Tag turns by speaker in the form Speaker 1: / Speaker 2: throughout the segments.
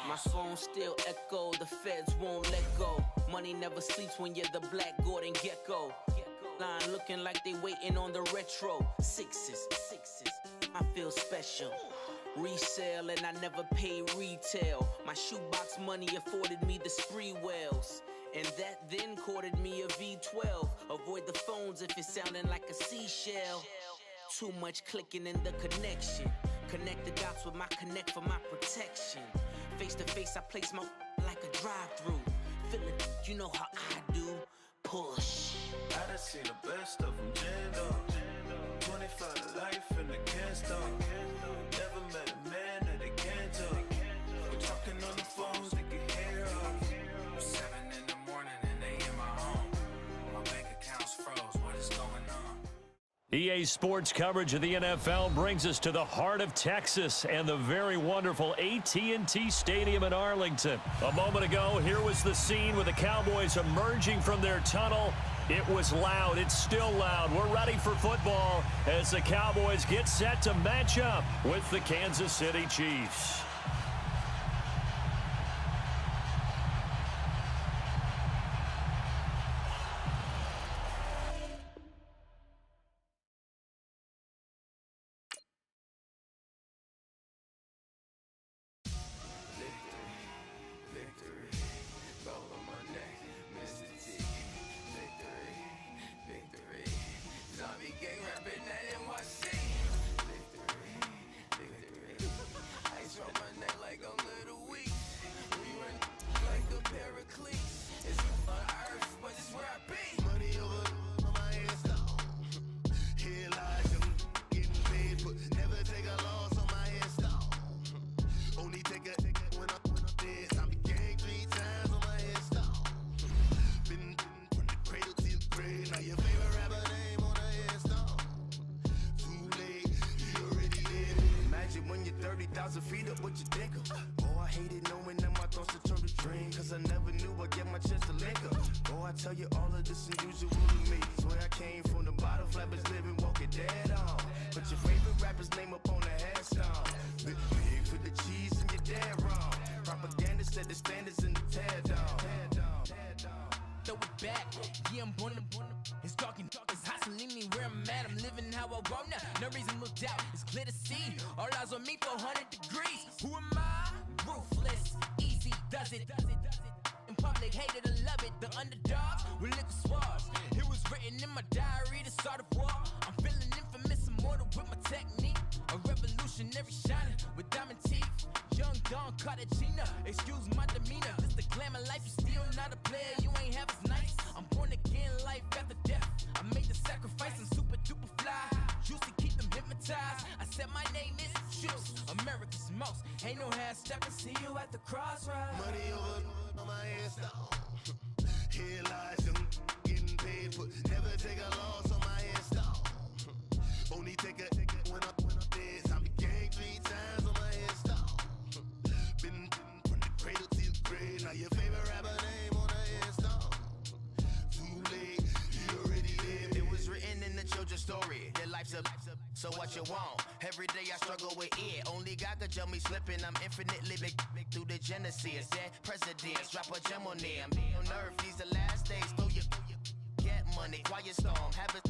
Speaker 1: My phone still echo, the feds won't let go. Money never sleeps when you're the Black Gordon Gecko. Line looking like they waiting on the retro. Sixes, I feel special. Resale and I never pay retail. My shoebox money afforded me the spree wells. And that then courted me a V12. Avoid the phones if it's sounding like a seashell. Too much clicking in the connection. Connect the dots with my connect for my protection. Face to face, I place my like a drive-through. Feeling, you know how I do. Push.
Speaker 2: I done seen the best of them jammed up. 25 to life and they can't stop. Never met a man that they can't talk. We're talking on the phones, they can hear us. 7 in the morning and they in my home. My bank account's froze, what is going on?
Speaker 3: EA Sports coverage of the NFL brings us to the heart of Texas and the very wonderful AT&T Stadium in Arlington. A moment ago, here was the scene with the Cowboys emerging from their tunnel. It was loud. It's still loud. We're ready for football as the Cowboys get set to match up with the Kansas City Chiefs.
Speaker 2: Feet up, what you think of? Oh, I hated knowing that my thoughts would turn to dream. Cause I never knew I'd get my chance to link up. Oh, I tell you all of this unusual to me. Swear I came from the bottom, flappers living, walking dead on. Put your favorite rapper's name up on the headstone. Big for the cheese and you're dead wrong. Propaganda set the standards in the tear down.
Speaker 4: Throw it back, yeah, I'm born to. It's talking, it's hustling me where I'm at. I'm living how I want now. No reason to doubt, it's clear to see. All eyes on me, 400 degrees. Who am I? Ruthless, easy, does it. In public, hated and love it. The underdogs with liquor swabs. It was written in my diary, the start of war. I'm feeling infamous, immortal with my technique. A revolutionary shining with diamond teeth. Young Don Cartagena, excuse my demeanor. This the glamour life, you still not a player, you ain't half as nice. I'm born again, life after death. I made the sacrifice and super duper fly. Used to keep them hypnotized. I said my name is Juice, America's most. Ain't no half stepping, see you at the crossroads.
Speaker 2: Money over on my headstone. Here lies young, getting paid, but never take a loss on my headstone. Only take a when I'm dead. I became 3 times on my headstone. Been from the cradle to the grave. Now your favorite rapper name on the headstone. Too late, you already lived. It was written in the children's story. Their life's a so what you want? Every day I struggle with it. Only God could tell me slipping. I'm infinitely big through the genesis. Dead presidents, drop a gem on them. On earth, these the last days. Throw your get money, quiet storm. Have it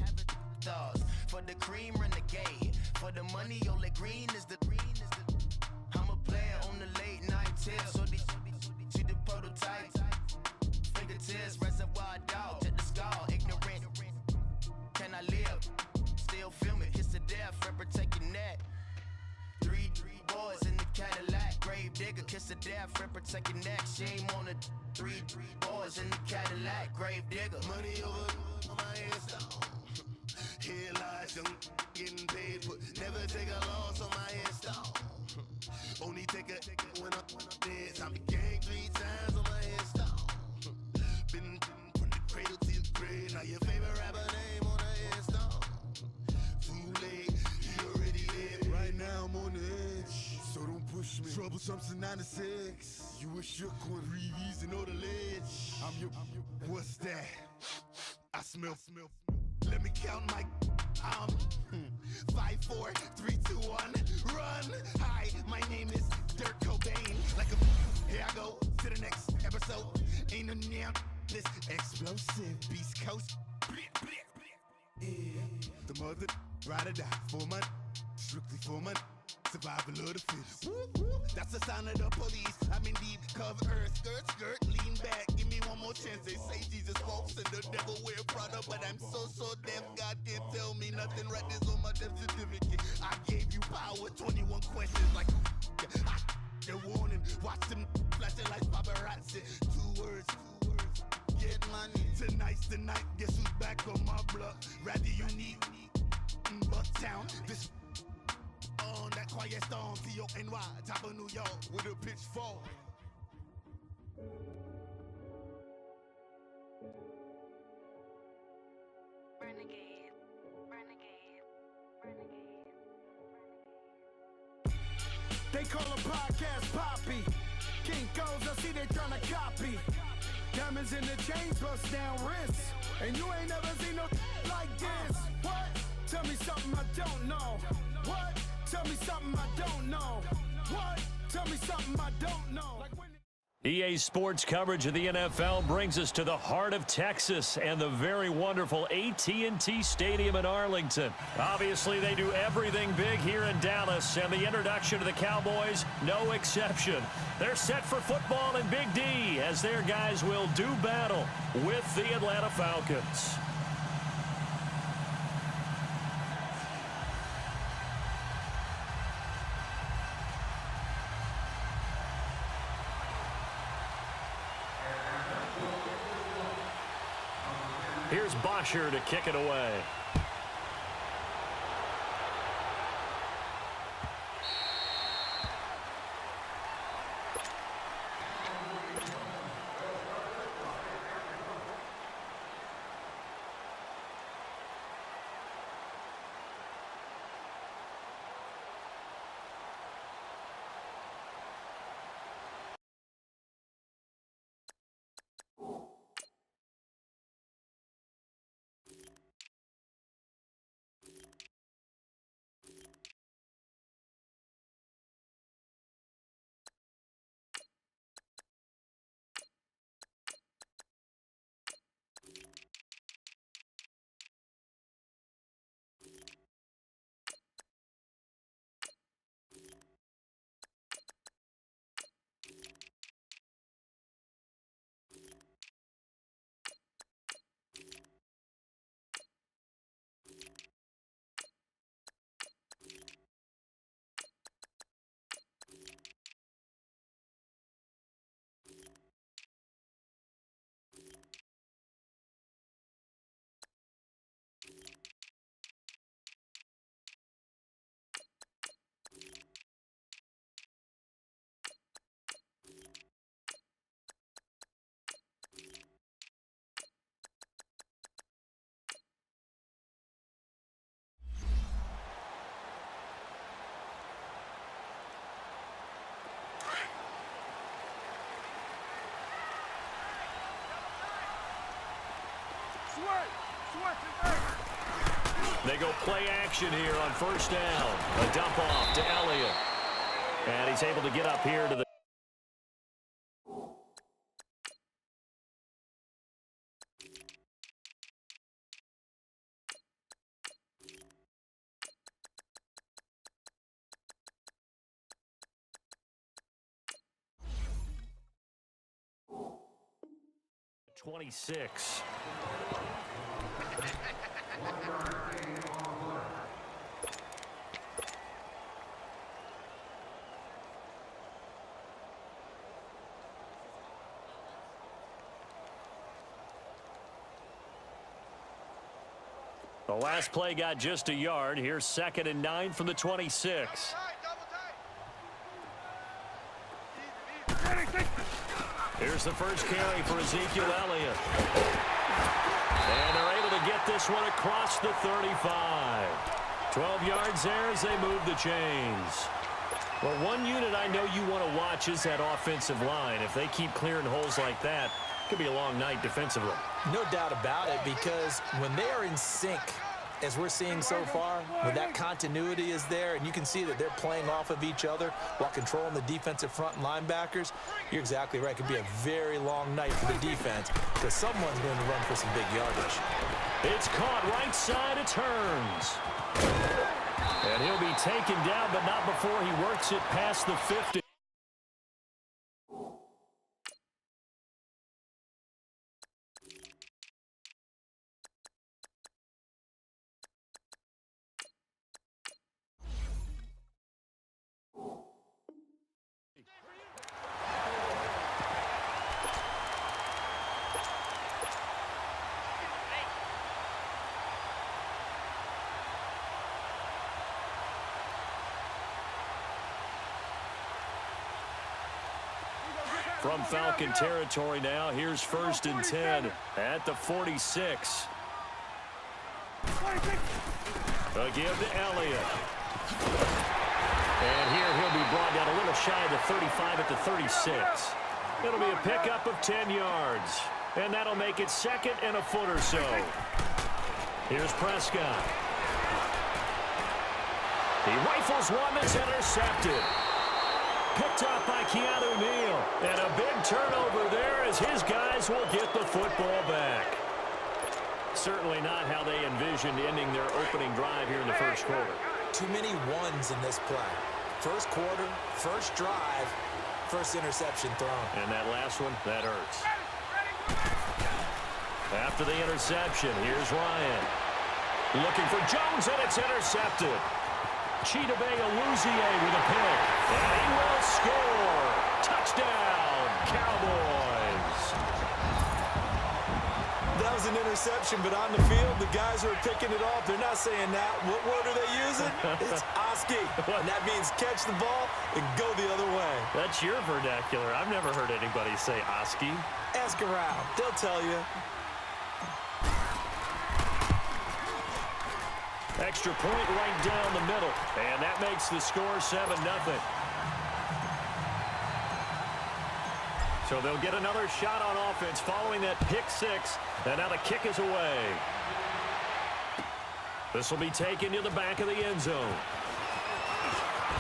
Speaker 2: thoughts. For the cream, renegade. For the money, only green is the. I'm a player on the late night tips. So these see the prototype. Fingertips, reservoir dog. Check the skull, ignorant. Can I live? Still film it, kiss the death, rep protect your neck. 3 boys in the Cadillac, grave digger, kiss the death, rep protect your neck. Shame on the 3 boys in the Cadillac, grave digger. Money over on my headstone. Here lies young, getting paid, but never take a loss on my headstone. Only take a when I'm dead. I became 3 times on my headstone. Been from the cradle to the grave. Now your favorite rapper name on the headstone. Too late, you already lived. Right now I'm on the edge, so don't push me. Troublesome to 9 to 6. You a shook one, breathe and know the ledge. I'm your, what's that? I smell. Let me count my 5, 4, 3, 2, 1, run. Hi, my name is Dirk Cobain. ruthless, explosive, beast coast. Yeah. The mother ride or die for my strictly for my survival of the fittest. That's the sign of the police. I'm in deep cover earth, skirt, lean back. Give me one more chance. They say Jesus walks and the devil wear Prada, but I'm so deaf. God can't tell me nothing. Right there's on my death certificate. I gave you power. 21 questions like the warning. Watch them flashing like paparazzi. Two words. Get money. Tonight's the night. Guess who's back on my block? Rather unique. Bucktown. This on that quiet storm. T-O-N-Y. Top of New York with a pitchfork.
Speaker 5: They call a podcast Poppy. King goes, I see they tryna copy. Diamonds in the chains, bust down wrists. And you ain't never seen no like this. What? Tell me something I don't know. What? Tell me something I don't know. What? Tell me something I don't know.
Speaker 3: EA Sports coverage of the NFL brings us to the heart of Texas and the very wonderful AT&T Stadium in Arlington. Obviously, they do everything big here in Dallas, and the introduction to the Cowboys, no exception. They're set for football in Big D as their guys will do battle with the Atlanta Falcons. Here's Bosher to kick it away. They go play action here on first down. A dump off to Elliott. And he's able to get up here to the .26. The last play got just a yard. Here's 2nd and 9 from the 26. Here's the first carry for Ezekiel Elliott. And they're able to get this one across the 35. 12 yards there as they move the chains. Well, one unit I know you want to watch is that offensive line. If they keep clearing holes like that, it could be a long night defensively.
Speaker 6: No doubt about it, because when they are in sync, as we're seeing so far, when that continuity is there and you can see that they're playing off of each other while controlling the defensive front and linebackers, you're exactly right. It could be a very long night for the defense because someone's going to run for some big yardage.
Speaker 3: It's caught right side. It turns. And he'll be taken down, but not before he works it past the 50. From Falcon territory now, here's 1st and 10 at the 46. A give to Elliott. And here he'll be brought down a little shy of the 35 at the 36. It'll be a pickup of 10 yards. And that'll make it 2nd and a foot or so. Here's Prescott. He rifles one that's intercepted. Picked up by Keanu Neal. And a big turnover there as his guys will get the football back. Certainly not how they envisioned ending their opening drive here in the first quarter.
Speaker 6: Too many ones in this play. First quarter, first drive, first interception thrown.
Speaker 3: And that last one, that hurts. After the interception, here's Ryan. Looking for Jones, and it's intercepted. Chidobe Awuzie with a pick. And he will score. Touchdown, Cowboys.
Speaker 6: That was an interception, but on the field, the guys who are picking it off, they're not saying that. What word are they using? It's Oski. And that means catch the ball and go the other way.
Speaker 3: That's your vernacular. I've never heard anybody say Oski.
Speaker 6: Ask around. They'll tell you.
Speaker 3: Extra point right down the middle. And that makes the score 7-0. So they'll get another shot on offense following that pick six. And now the kick is away. This will be taken to the back of the end zone.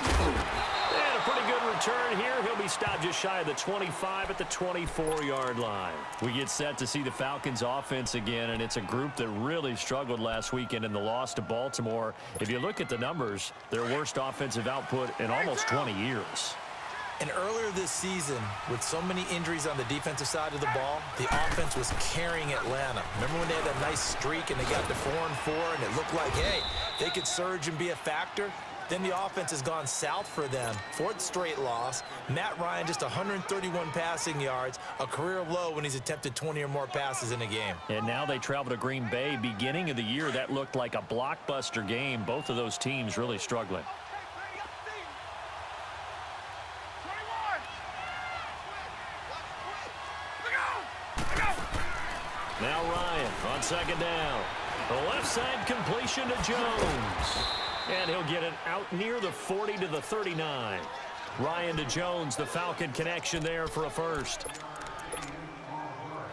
Speaker 3: And a pretty good return here. He'll be stopped just shy of the 25 at the 24-yard line. We get set to see the Falcons offense again, and it's a group that really struggled last weekend in the loss to Baltimore. If you look at the numbers, their worst offensive output in almost 20 years.
Speaker 6: And earlier this season, with so many injuries on the defensive side of the ball, the offense was carrying Atlanta. Remember when they had a nice streak and they got to 4-4 and it looked like, hey, they could surge and be a factor? Then the offense has gone south for them. 4th straight loss. Matt Ryan just 131 passing yards, a career low when he's attempted 20 or more passes in a game.
Speaker 3: And now they travel to Green Bay. Beginning of the year, that looked like a blockbuster game. Both of those teams really struggling. Now Ryan on 2nd down. The left side completion to Jones. And he'll get it out near the 40 to the 39. Ryan to Jones, the Falcon connection there for a first.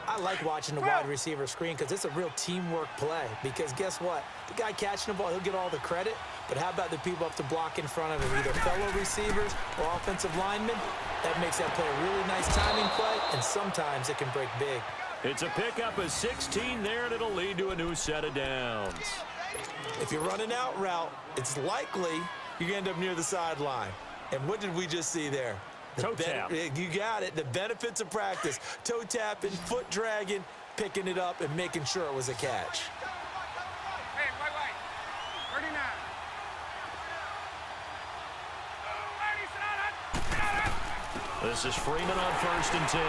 Speaker 6: I like watching the wide receiver screen because it's a real teamwork play. Because guess what? The guy catching the ball, he'll get all the credit. But how about the people up to block in front of him, either fellow receivers or offensive linemen? That makes that play a really nice timing play, and sometimes it can break big.
Speaker 3: It's a pickup of 16 there, and it'll lead to a new set of downs.
Speaker 6: If you're running out route, it's likely you're going to end up near the sideline. And what did we just see there?
Speaker 3: Toe tap.
Speaker 6: You got it. The benefits of practice. Toe tapping, foot dragging, picking it up, and making sure it was a catch.
Speaker 7: Hey, wait. 39.
Speaker 3: This is Freeman on 1st and 10.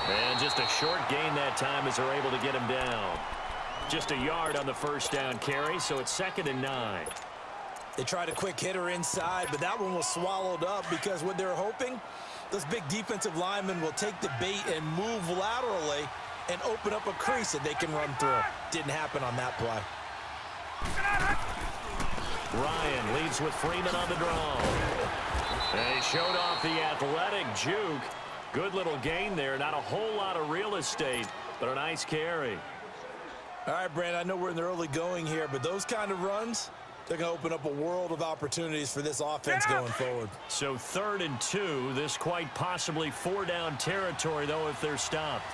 Speaker 3: And just a short gain that time as they're able to get him down. Just a yard on the first down carry, so it's 2nd and 9.
Speaker 6: They tried a quick hitter inside, but that one was swallowed up because what they're hoping, those big defensive linemen will take the bait and move laterally and open up a crease that they can run through. Didn't happen on that play.
Speaker 3: Ryan leads with Freeman on the draw. And he showed off the athletic juke. Good little gain there. Not a whole lot of real estate, but a nice carry.
Speaker 6: All right, Brandon, I know we're in the early going here, but those kind of runs, they're going to open up a world of opportunities for this offense going forward.
Speaker 3: So 3rd and 2. This quite possibly 4-down territory, though, if they're stopped.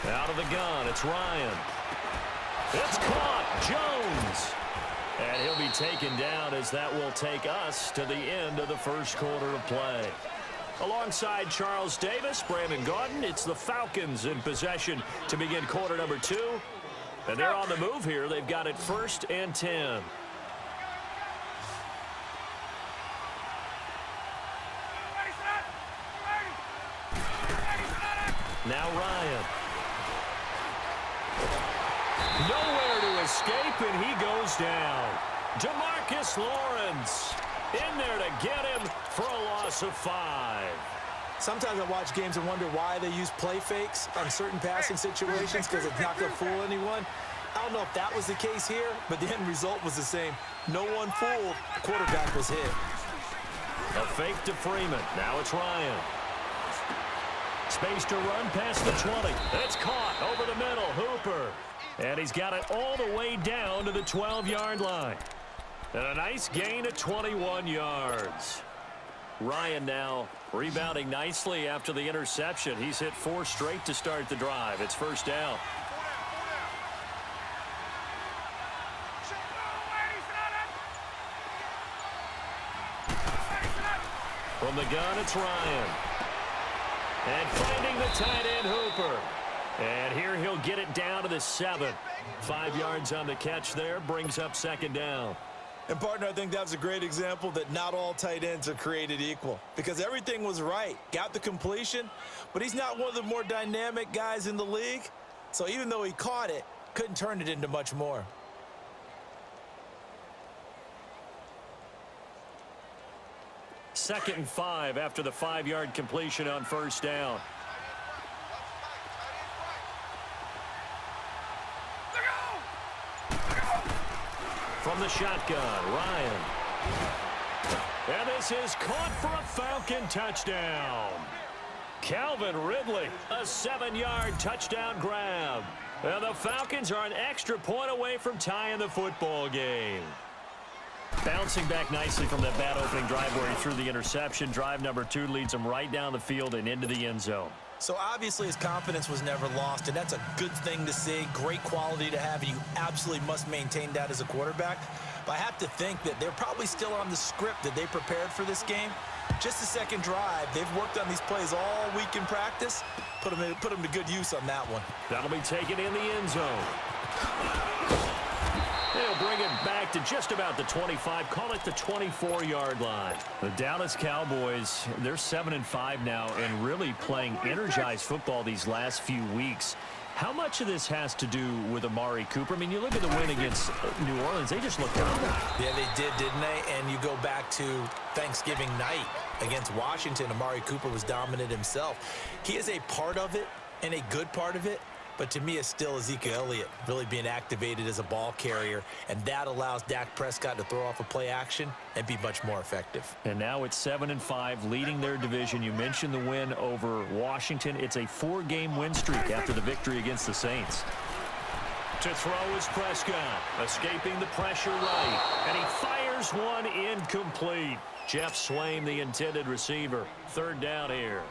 Speaker 3: Out of the gun, it's Ryan. It's caught. Jones. And he'll be taken down as that will take us to the end of the first quarter of play. Alongside Charles Davis, Brandon Gaudin, it's the Falcons in possession to begin quarter number 2. And they're on the move here. They've got it 1st and 10. Now Ryan. Nowhere to escape, and he goes down. DeMarcus Lawrence in there to get him for a loss of 5.
Speaker 6: Sometimes I watch games and wonder why they use play fakes on certain passing situations because it's not going to fool anyone. I don't know if that was the case here, but the end result was the same. No one fooled. The quarterback was hit.
Speaker 3: A fake to Freeman. Now it's Ryan. Space to run past the 20. It's caught over the middle. Hooper. And he's got it all the way down to the 12-yard line. And a nice gain of 21 yards. Ryan now rebounding nicely after the interception. He's hit 4 straight to start the drive. It's 1st down. From the gun, it's Ryan. And finding the tight end, Hooper. And here he'll get it down to the 7. 5 yards on the catch there, brings up 2nd down.
Speaker 6: And, partner, I think that's a great example that not all tight ends are created equal because everything was right. Got the completion, but he's not one of the more dynamic guys in the league. So even though he caught it, couldn't turn it into much more.
Speaker 3: Second and 5 after the 5-yard completion on 1st down. From the shotgun, Ryan. And this is caught for a Falcon touchdown. Calvin Ridley, a 7-yard touchdown grab. And the Falcons are an extra point away from tying the football game. Bouncing back nicely from that bad opening drive where he threw the interception. Drive number 2 leads him right down the field and into the end zone.
Speaker 6: So obviously his confidence was never lost, and that's a good thing to see. Great quality to have, and you absolutely must maintain that as a quarterback. But I have to think that they're probably still on the script that they prepared for this game. Just the second drive, they've worked on these plays all week in practice. Put them to good use on that one.
Speaker 3: That'll be taken in the end zone. They'll bring it back to just about the 25, call it the 24-yard line. The Dallas Cowboys, they're 7-5 now and really playing energized football these last few weeks. How much of this has to do with Amari Cooper? I mean, you look at the win against New Orleans, they just looked dominant.
Speaker 6: Yeah, they did, didn't they? And you go back to Thanksgiving night against Washington, Amari Cooper was dominant himself. He is a part of it and a good part of it. But to me, it's still Ezekiel Elliott really being activated as a ball carrier, and that allows Dak Prescott to throw off a play action and be much more effective.
Speaker 3: And now it's 7-5, leading their division. You mentioned the win over Washington. It's a 4-game win streak after the victory against the Saints. To throw is Prescott, escaping the pressure right, and he fires one incomplete. Jeff Swaim, the intended receiver. 3rd down here.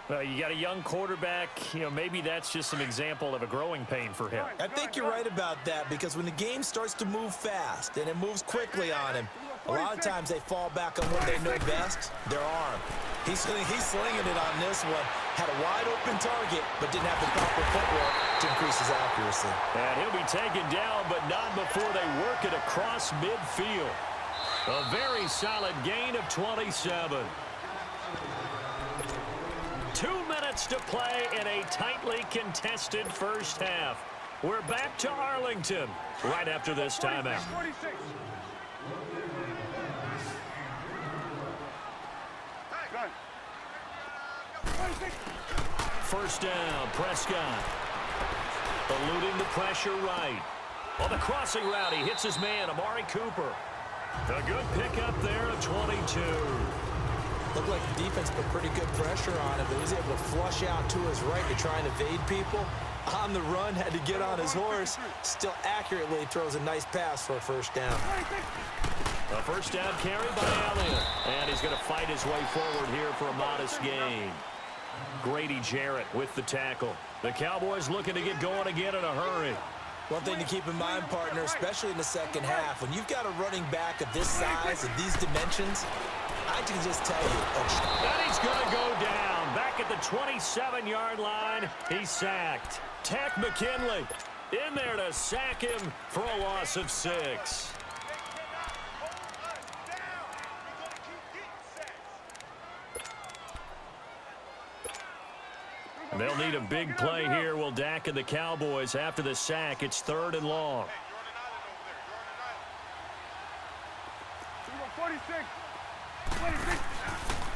Speaker 3: You got a young quarterback, maybe that's just an example of a growing pain for him.
Speaker 6: I think you're right about that because when the game starts to move fast and it moves quickly on him, a lot of times they fall back on what they know best, their arm. He's slinging it on this one. Had a wide open target, but didn't have the proper footwork to increase his accuracy.
Speaker 3: And he'll be taken down, but not before they work it across midfield. A very solid gain of 27. 2 minutes to play in a tightly contested first half. We're back to Arlington right after this timeout.
Speaker 7: 46.
Speaker 3: First down, Prescott. Eluding the pressure right. On the crossing route, he hits his man, Amari Cooper. A good pickup there at 22.
Speaker 6: Looked like the defense put pretty good pressure on him, but he was able to flush out to his right to try and evade people. On the run, had to get on his horse. Still accurately throws a nice pass for a first down.
Speaker 3: A first down carry by Elliott. And he's going to fight his way forward here for a modest gain. Grady Jarrett with the tackle. The Cowboys looking to get going again in a hurry.
Speaker 6: One thing to keep in mind, partner, especially in the second half, when you've got a running back of this size and these dimensions, I can just tell you.
Speaker 3: And he's going to go down. Back at the 27-yard line, he's sacked. Tack McKinley in there to sack him for a loss of 6. They'll need a big play here. Will Dak and the Cowboys after the sack. It's 3rd and long.
Speaker 7: 46.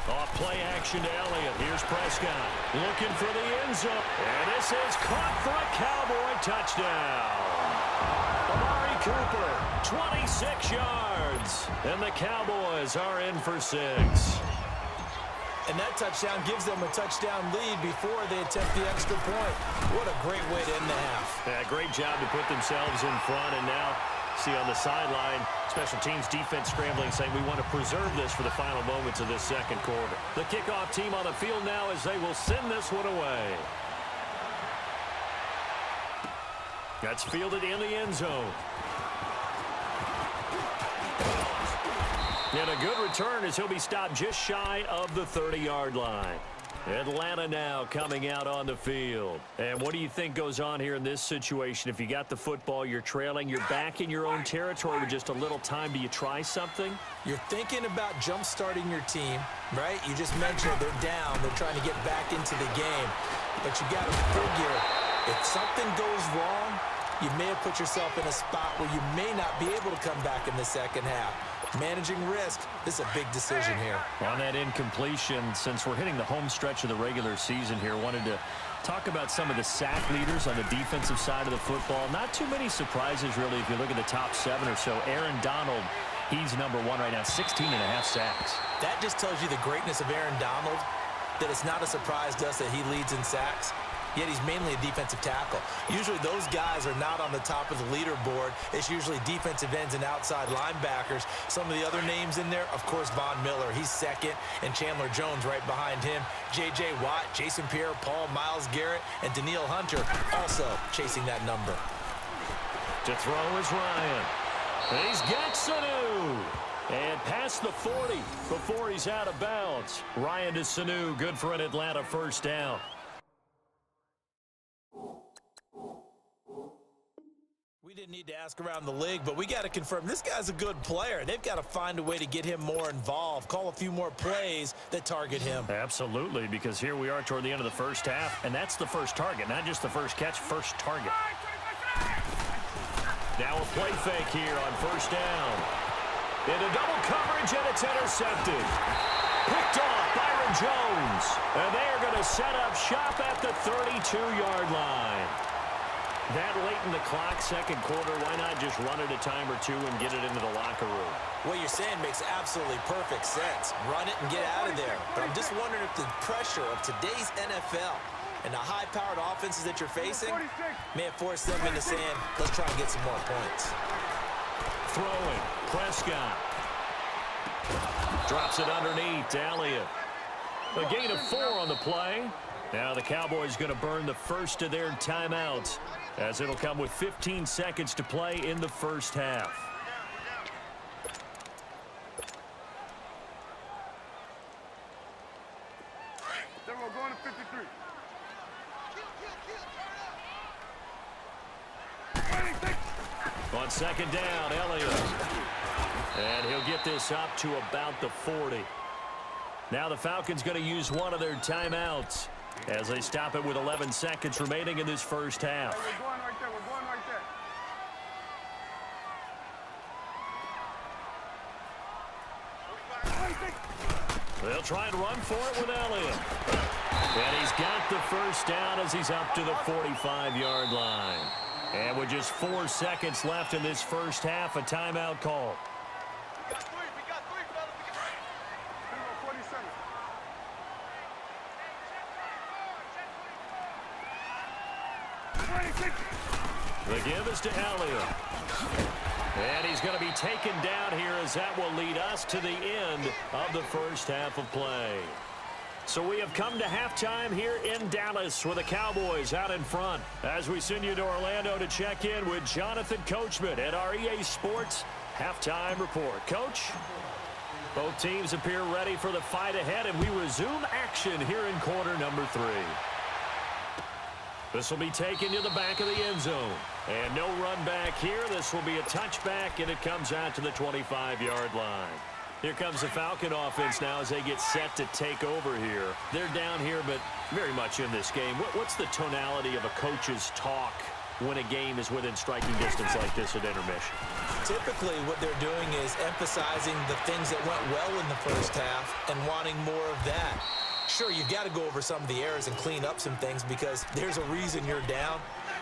Speaker 3: Off play action to Elliott. Here's Prescott looking for the end zone. And this is caught for a Cowboy touchdown. Amari Cooper, 26 yards. And the Cowboys are in for 6.
Speaker 6: And that touchdown gives them a touchdown lead before they attempt the extra point. What a great way to end the half.
Speaker 3: Yeah, great job to put themselves in front. And now, see on the sideline, special teams defense scrambling, saying we want to preserve this for the final moments of this second quarter. The kickoff team on the field now as they will send this one away. That's fielded in the end zone. And a good return as he'll be stopped just shy of the 30-yard line. Atlanta now coming out on the field. And what do you think goes on here in this situation? If you got the football, you're trailing, you're back in your own territory with just a little time. Do you try something?
Speaker 6: You're thinking about jump-starting your team, right? You just mentioned they're down. They're trying to get back into the game. But you got to figure, if something goes wrong, you may have put yourself in a spot where you may not be able to come back in the second half. Managing risk, this is a big decision here.
Speaker 3: On that incompletion, since we're hitting the home stretch of the regular season here, wanted to talk about some of the sack leaders on the defensive side of the football. Not too many surprises, really, if you look at the top 7 or so. Aaron Donald, he's number 1 right now, 16 and a half sacks.
Speaker 6: That just tells you the greatness of Aaron Donald, that it's not a surprise to us that he leads in sacks. Yet he's mainly a defensive tackle. Usually those guys are not on the top of the leaderboard. It's usually defensive ends and outside linebackers. Some of the other names in there, of course, Von Miller. He's second, and Chandler Jones right behind him. J.J. Watt, Jason Pierre-Paul, Myles Garrett, and Danielle Hunter also chasing that number.
Speaker 3: To throw is Ryan. He's got Sanu. And past the 40 before he's out of bounds. Ryan to Sanu, good for an Atlanta first down.
Speaker 6: We didn't need to ask around the league, but we got to confirm this guy's a good player. They've got to find a way to get him more involved, call a few more plays that target him.
Speaker 3: Absolutely, because here we are toward the end of the first half, and that's the first target, not just the first catch, first target. Now a play fake here on first down. Into double coverage, and it's intercepted. Picked off Byron Jones, and they are going to set up shop at the 32-yard line. That late in the clock, second quarter, why not just run it a time or two and get it into the locker room?
Speaker 6: What you're saying makes absolutely perfect sense. Run it and get out of there. But I'm just wondering if the pressure of today's NFL and the high-powered offenses that you're facing may have forced them into saying, let's try and get some more points.
Speaker 3: Throwing, Prescott. Drops it underneath to Elliott. A gain of 4 on the play. Now the Cowboys going to burn the first of their timeouts, as it'll come with 15 seconds to play in the first half.
Speaker 7: Then we're going to 53.
Speaker 3: On second down, Elliott. And he'll get this up to about the 40. Now the Falcons going to use one of their timeouts as they stop it with 11 seconds remaining in this first half.
Speaker 7: We're going right there. We're going right there.
Speaker 3: They'll try and run for it with Elliott. And he's got the first down as he's up to the 45-yard line. And with just 4 seconds left in this first half, a timeout call. The give is to Elliott. And he's going to be taken down here as that will lead us to the end of the first half of play. So we have come to halftime here in Dallas with the Cowboys out in front. As we send you to Orlando to check in with Jonathan Coachman at our EA Sports Halftime Report. Coach, both teams appear ready for the fight ahead, and we resume action here in quarter number 3. This will be taken to the back of the end zone. And no run back here. This will be a touchback, and it comes out to the 25-yard line. Here comes the Falcon offense now as they get set to take over here. They're down here, but very much in this game. What's the tonality of a coach's talk when a game is within striking distance like this at intermission?
Speaker 6: Typically, what they're doing is emphasizing the things that went well in the first half and wanting more of that. Sure, you've got to go over some of the errors and clean up some things because there's a reason you're down.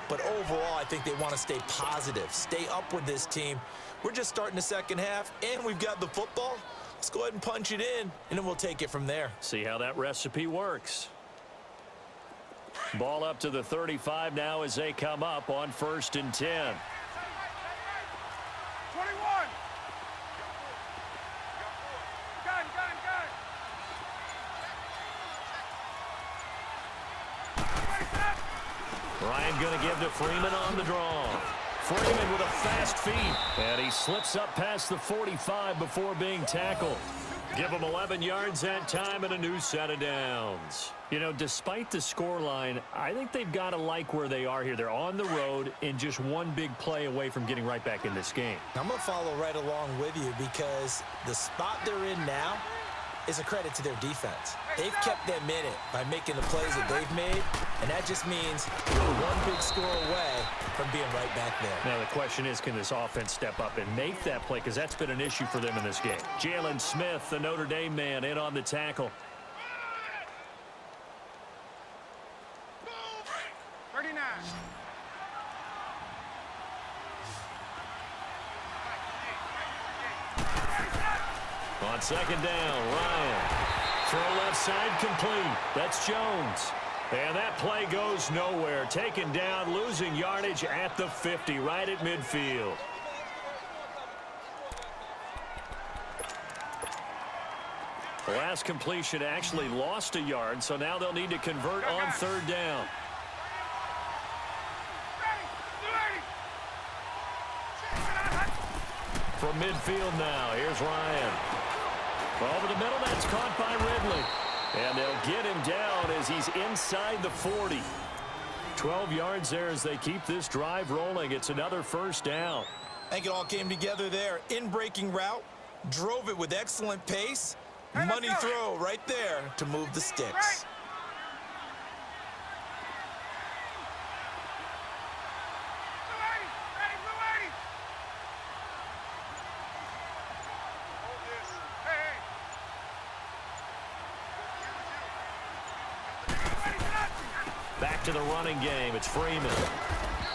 Speaker 6: But overall, I think they want to stay positive, stay up with this team. We're just starting the second half, and we've got the football. Let's go ahead and punch it in, and then we'll take it from there.
Speaker 3: See how that recipe works. Ball up to the 35 now as they come up on 1st and 10.
Speaker 7: 21. Gun.
Speaker 3: Ryan going to give to Freeman on the draw. Freeman with a fast feet. And he slips up past the 45 before being tackled. Give him 11 yards that time and a new set of downs. You know, despite the scoreline, I think they've got to like where they are here. They're on the road and just one big play away from getting right back in this game.
Speaker 6: I'm going to follow right along with you because the spot they're in now is a credit to their defense. They've kept them in it by making the plays that they've made, and that just means we're one big score away from being right back there.
Speaker 3: Now the question is, can this offense step up and make that play? Because that's been an issue for them in this game. Jalen Smith, the Notre Dame man, in on the tackle.
Speaker 7: 39.
Speaker 3: On 2nd down, Ryan. Throw left side complete. That's Jones. And that play goes nowhere. Taken down, losing yardage at the 50, right at midfield. The last completion actually lost a yard, so now they'll need to convert on 3rd down. From midfield now, here's Ryan. Over the middle, that's caught by Ridley. And they'll get him down as he's inside the 40. 12 yards there as they keep this drive rolling. It's another 1st down.
Speaker 6: I think it all came together there. In-breaking route, drove it with excellent pace. Money throw right there to move the sticks.
Speaker 3: Back to the running game. It's Freeman.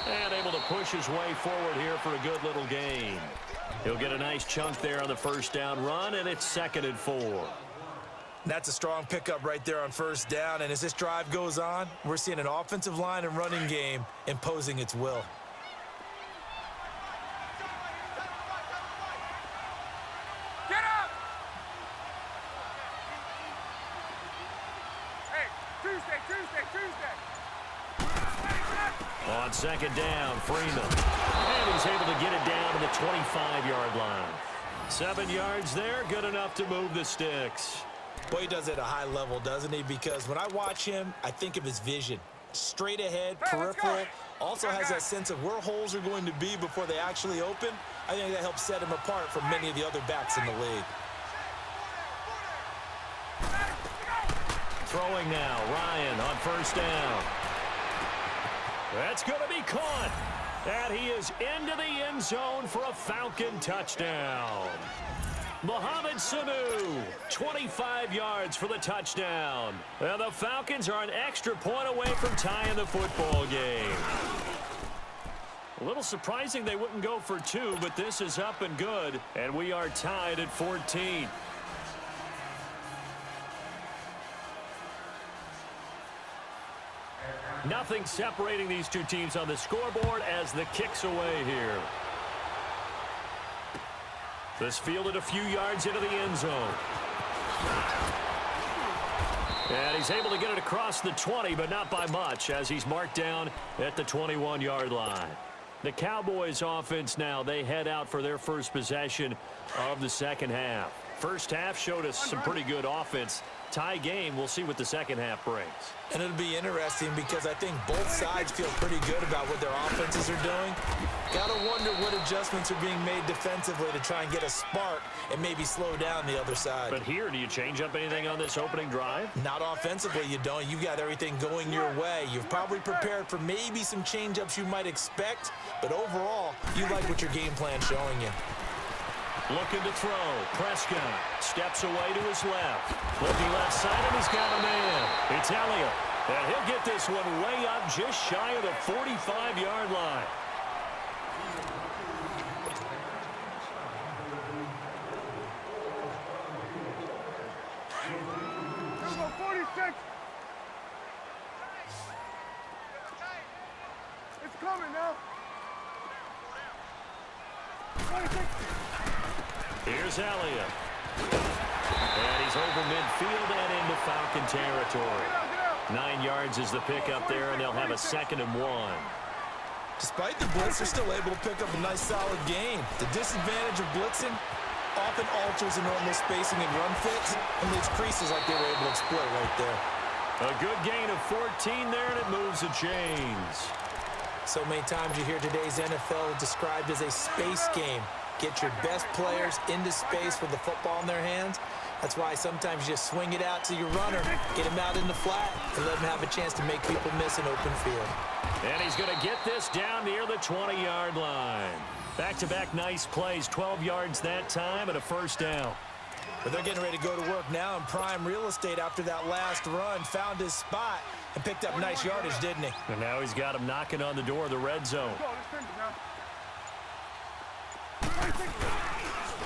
Speaker 3: And able to push his way forward here for a good little gain. He'll get a nice chunk there on the 1st down run, and it's 2nd and 4.
Speaker 6: That's a strong pickup right there on 1st down, and as this drive goes on, we're seeing an offensive line and running game imposing its will.
Speaker 7: Get up! Hey, Tuesday.
Speaker 3: On 2nd down, Freeman. And he's able to get it down to the 25-yard line. 7 yards there, good enough to move the sticks.
Speaker 6: Boy, he does it at a high level, doesn't he? Because when I watch him, I think of his vision. Straight ahead, peripheral. Also has that sense of where holes are going to be before they actually open. I think that helps set him apart from many of the other backs in the league.
Speaker 3: Throwing now, Ryan on 1st down. That's going to be caught. And he is into the end zone for a Falcon touchdown. Mohamed Sanu, 25 yards for the touchdown. And the Falcons are an extra point away from tying the football game. A little surprising they wouldn't go for 2, but this is up and good, and we are tied at 14. Nothing separating these two teams on the scoreboard as the kick's away here. This fielded a few yards into the end zone. And he's able to get it across the 20, but not by much, as he's marked down at the 21-yard line. The Cowboys offense now, they head out for their first possession of the second half. First half showed us some pretty good offense. Tie game, we'll see what the second half brings.
Speaker 6: And it'll be interesting because I think both sides feel pretty good about what their offenses are doing. Got to wonder what adjustments are being made defensively to try and get a spark and maybe slow down the other side.
Speaker 3: But here, do you change up anything on this opening drive?
Speaker 6: Not offensively, you don't. You've got everything going your way. You've probably prepared for maybe some change-ups you might expect, but overall, you like what your game plan's showing you.
Speaker 3: Looking to throw. Prescott steps away to his left. Looking left side, and he's got a man. It's Elliott. And he'll get this one way up just shy of the 45-yard line.
Speaker 7: Number 46. It's coming now. 26.
Speaker 3: Here's Elliott. And he's over midfield and into Falcon territory. 9 yards is the pickup there, and they'll have a 2nd and 1.
Speaker 6: Despite the blitz, they're still able to pick up a nice, solid game. The disadvantage of blitzing often alters the normal spacing and run fits and leaves creases like they were able to exploit right there.
Speaker 3: A good gain of 14 there, and it moves the chains.
Speaker 6: So many times you hear today's NFL described as a space game. Get your best players into space with the football in their hands. That's why sometimes you just swing it out to your runner, get him out in the flat, and let him have a chance to make people miss an open field.
Speaker 3: And he's going to get this down near the 20-yard line. Back-to-back nice plays, 12 yards that time, and a first down.
Speaker 6: But they're getting ready to go to work now in prime real estate after that last run. Found his spot and picked up nice yardage, didn't he?
Speaker 3: And now he's got him knocking on the door of the red zone.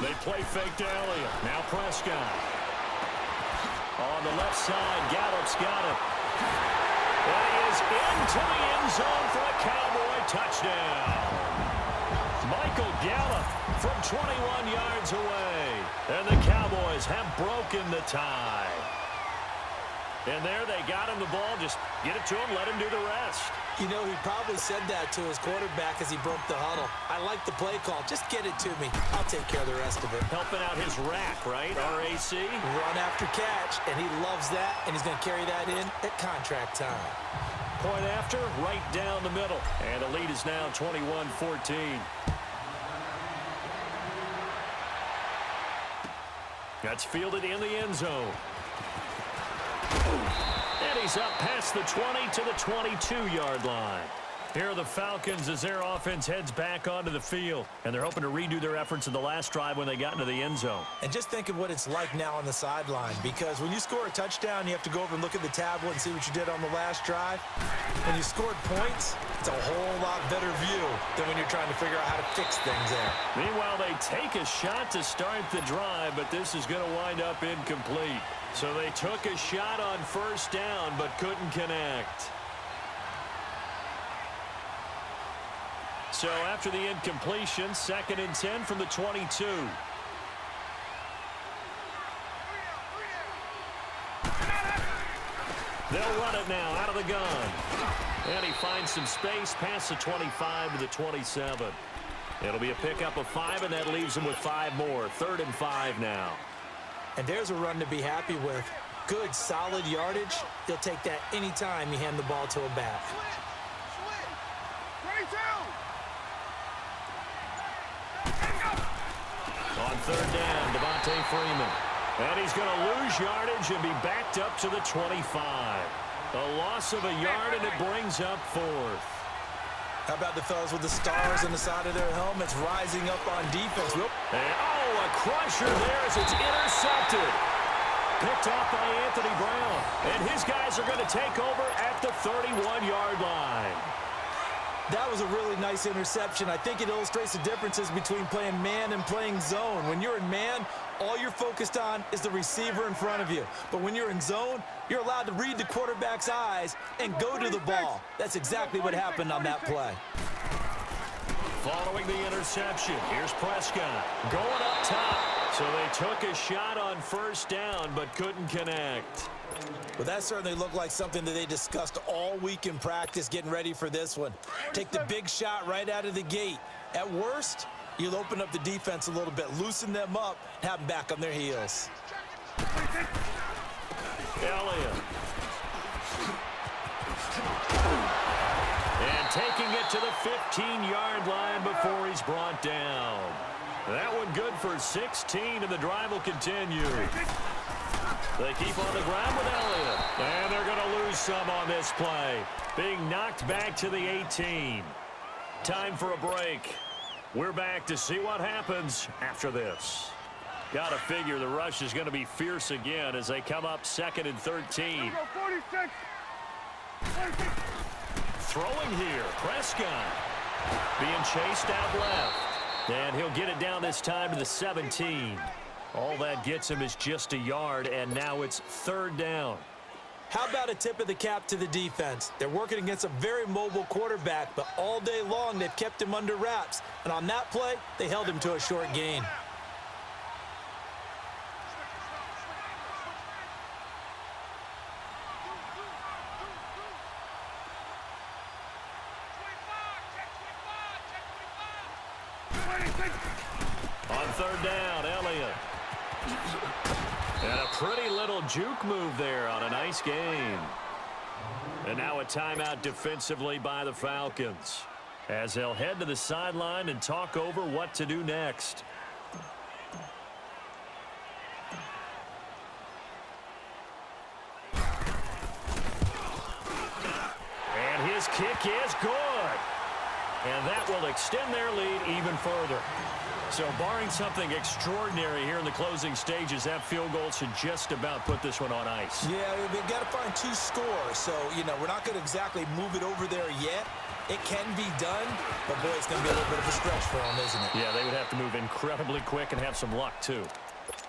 Speaker 3: They play fake to Elliott. Now Prescott. On the left side, Gallup's got it. And he is into the end zone for a Cowboy touchdown. Michael Gallup from 21 yards away. And the Cowboys have broken the tie. And there they got him the ball. Just get it to him, let him do the rest.
Speaker 6: You know, he probably said that to his quarterback as he broke the huddle. I like the play call. Just get it to me. I'll take care of the rest of it.
Speaker 3: Helping out his rack, right? RAC.
Speaker 6: Run after catch, and he loves that, and he's going to carry that in at contract time.
Speaker 3: Point after, right down the middle. And the lead is now 21-14. That's fielded in the end zone. And he's up past the 20 to the 22-yard line. Here are the Falcons as their offense heads back onto the field. And they're hoping to redo their efforts in the last drive when they got into the end zone.
Speaker 6: And just think of what it's like now on the sideline. Because when you score a touchdown, you have to go over and look at the tablet and see what you did on the last drive. When you scored points, it's a whole lot better view than when you're trying to figure out how to fix things there.
Speaker 3: Meanwhile, they take a shot to start the drive, but this is going to wind up incomplete. So they took a shot on first down, but couldn't connect. So after the incompletion, 2nd and 10 from the 22. They'll run it now out of the gun. And he finds some space past the 25 to the 27. It'll be a pickup of 5, and that leaves him with 5 more. 3rd and 5 now.
Speaker 6: And there's a run to be happy with. Good, solid yardage. You'll take that anytime you hand the ball to a back.
Speaker 7: 22.
Speaker 3: On 3rd down, Devontae Freeman. And he's going to lose yardage and be backed up to the 25. A loss of a yard, and it brings up 4th.
Speaker 6: How about the fellas with the stars on the side of their helmets rising up on defense?
Speaker 3: And, a crusher there as it's intercepted. Picked off by Anthony Brown. And his guys are going to take over at the 31-yard line.
Speaker 6: That was a really nice interception. I think it illustrates the differences between playing man and playing zone. When you're in man, all you're focused on is the receiver in front of you. But when you're in zone, you're allowed to read the quarterback's eyes and go to the ball. That's exactly what happened on that play.
Speaker 3: Following the interception, here's Prescott going up top. So they took a shot on first down but couldn't connect.
Speaker 6: Well, that certainly looked like something that they discussed all week in practice getting ready for this one. Take the big shot right out of the gate. At worst, you'll open up the defense a little bit, loosen them up, have them back on their heels.
Speaker 3: Elliott. And taking it to the 15-yard line before he's brought down. That one good for 16, and the drive will continue. They keep on the ground with Elliott. And they're going to lose some on this play. Being knocked back to the 18. Time for a break. We're back to see what happens after this. Got to figure the rush is going to be fierce again as they come up 2nd and 13.
Speaker 7: 46.
Speaker 3: Throwing here, Prescott. Being chased out left. And he'll get it down this time to the 17. All that gets him is just a yard, and now it's 3rd down.
Speaker 6: How about a tip of the cap to the defense? They're working against a very mobile quarterback, but all day long they've kept him under wraps. And on that play, they held him to a short gain.
Speaker 3: On 3rd down, Elliott. And a pretty little juke move there on a nice game. And now a timeout defensively by the Falcons, as they'll head to the sideline and talk over what to do next. And his kick is good. And that will extend their lead even further. So barring something extraordinary here in the closing stages, that field goal should just about put this one on ice.
Speaker 6: Yeah, they've got to find 2 scores. So, we're not going to exactly move it over there yet. It can be done, but boy, it's going to be a little bit of a stretch for them, isn't it?
Speaker 3: Yeah, they would have to move incredibly quick and have some luck, too.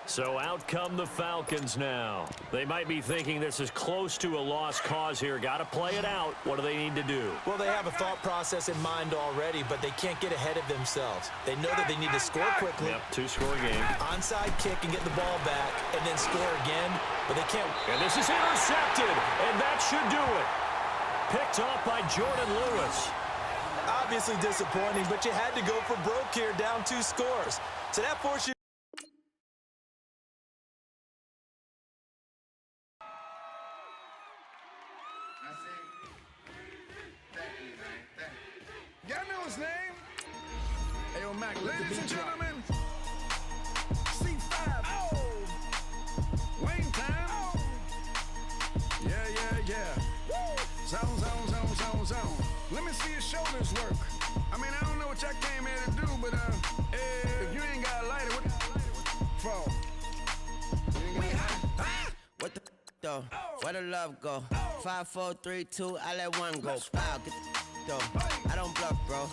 Speaker 3: So out come the Falcons now. They might be thinking this is close to a lost cause here. Got to play it out. What do they need to do?
Speaker 6: Well, they have a thought process in mind already, but they can't get ahead of themselves. They know that they need to score quickly.
Speaker 3: Yep, 2-score game.
Speaker 6: Onside kick and get the ball back, and then score again, but they can't.
Speaker 3: And this is intercepted, and that should do it. Picked off by Jordan Lewis.
Speaker 6: Obviously disappointing, but you had to go for broke here, down 2 scores. So that forced you.
Speaker 5: Y'all know his name? Hey, yo, Mac, ladies and gentlemen, C5. Oh! Wayne time. Oh! Yeah. Zone. Let me see your shoulders work. I mean, I don't know what y'all came here to do, but, if you ain't got a lighter, what for?
Speaker 8: What the though? Where the love go? 5, 4, 3, 2, I let one go. Wow, get the though. I don't bluff, bro.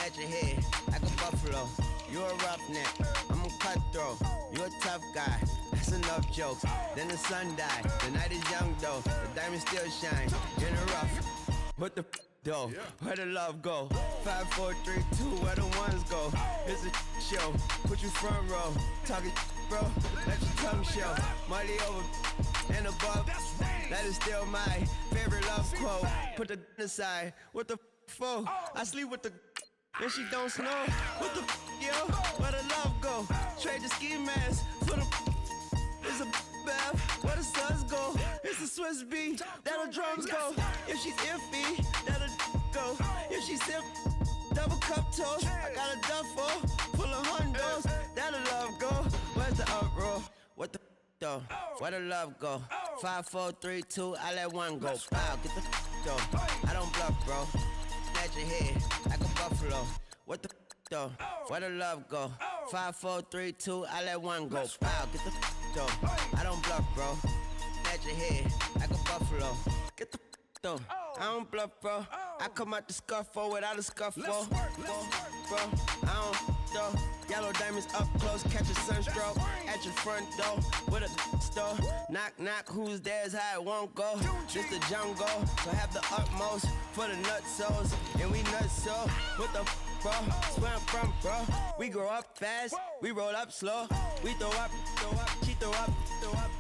Speaker 8: At your head, like a buffalo. You a roughneck, I'm a cutthroat. You a tough guy, that's enough jokes. Then the sun died, the night is young though. The diamond still shine, in the rough. What the though? Where the love go? 5, 4, 3, 2, where the ones go? It's a show, put you front row. Talking bro, let your tongue show. Money over and above, that is still my favorite love quote. Put the aside, what the for? I sleep with the and she don't snow. What the yo? Where the love go? Trade the ski mask for the it's a bath. Where the suns go? It's the Swiss beat. That'll drums go. If she's iffy, that'll go. If she's simp, double cup toast. I got a duffel full of hundos. That'll love go. Where's the uproar? What the though? Where the love go? 5, 4, 3, 2, I let one go. Wow, get the though. I don't bluff, bro. At your head, like a buffalo. What the though? Where the love go? 5, 4, 3, 2, I let one go. Wow, get the though. I don't bluff, bro. At your head, like a buffalo. Get the though. I don't bluff, bro. I come out the scuffle without a scuffle. Bro, I don't though. Yellow diamonds up close, catch a sunstroke at your front door with a store. Knock, knock, who's there is how it won't go. This the jungle, so have the utmost for the nutsos. And we nuts, so what the bro? Where I'm from, bro. We grow up fast, we roll up slow. We throw up, she throw up.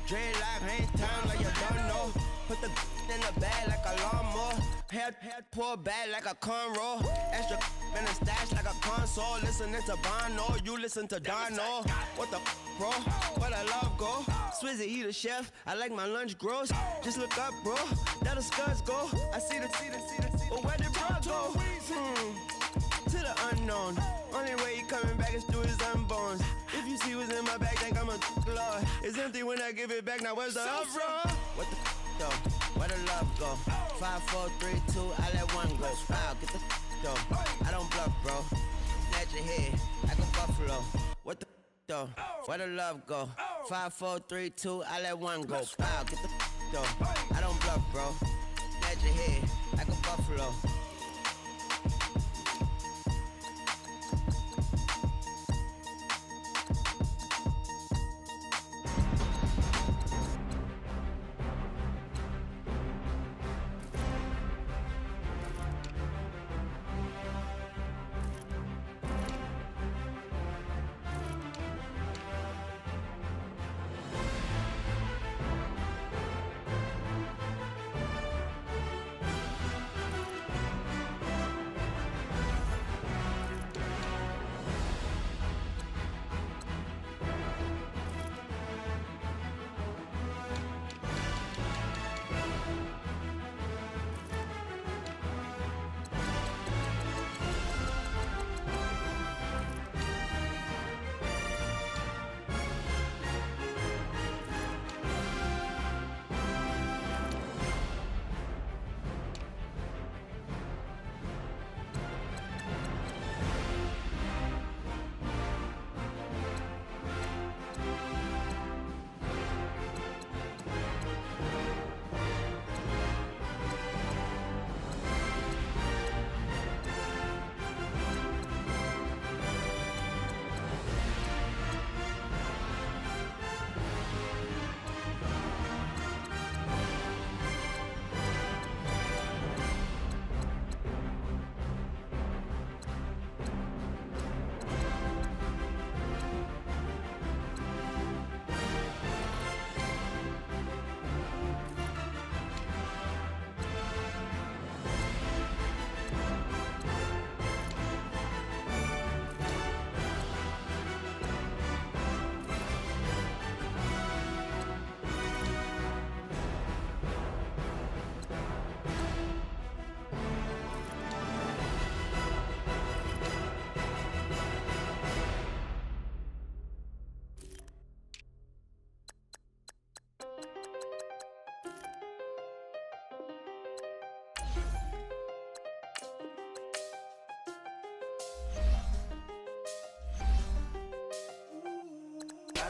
Speaker 8: Dreadlock, hang time like you don't know. Put the in the bag like a lawnmower. Head pull back like a cornrow. Extra in the stash like a console. Listening to Bono, you listen to Dono. What the bro? Where the love go? Swizzy, he the chef. I like my lunch gross. Just look up, bro. That the scuds go. I see the. But where did bro go? To the unknown. Only way he coming back is through his unborns. If you see what's in my bag, think I'm a lord. It's empty when I give it back. Now where's the up, bro? What the though? Where the love go? 5, 4, 3, 2, I let one go. Wow, get the though. I don't bluff, bro. At your head like a buffalo. What the though? Where the love go? 5, 4, 3, 2, I let one go. Wow, get the though. I don't bluff, bro. At your head like a buffalo.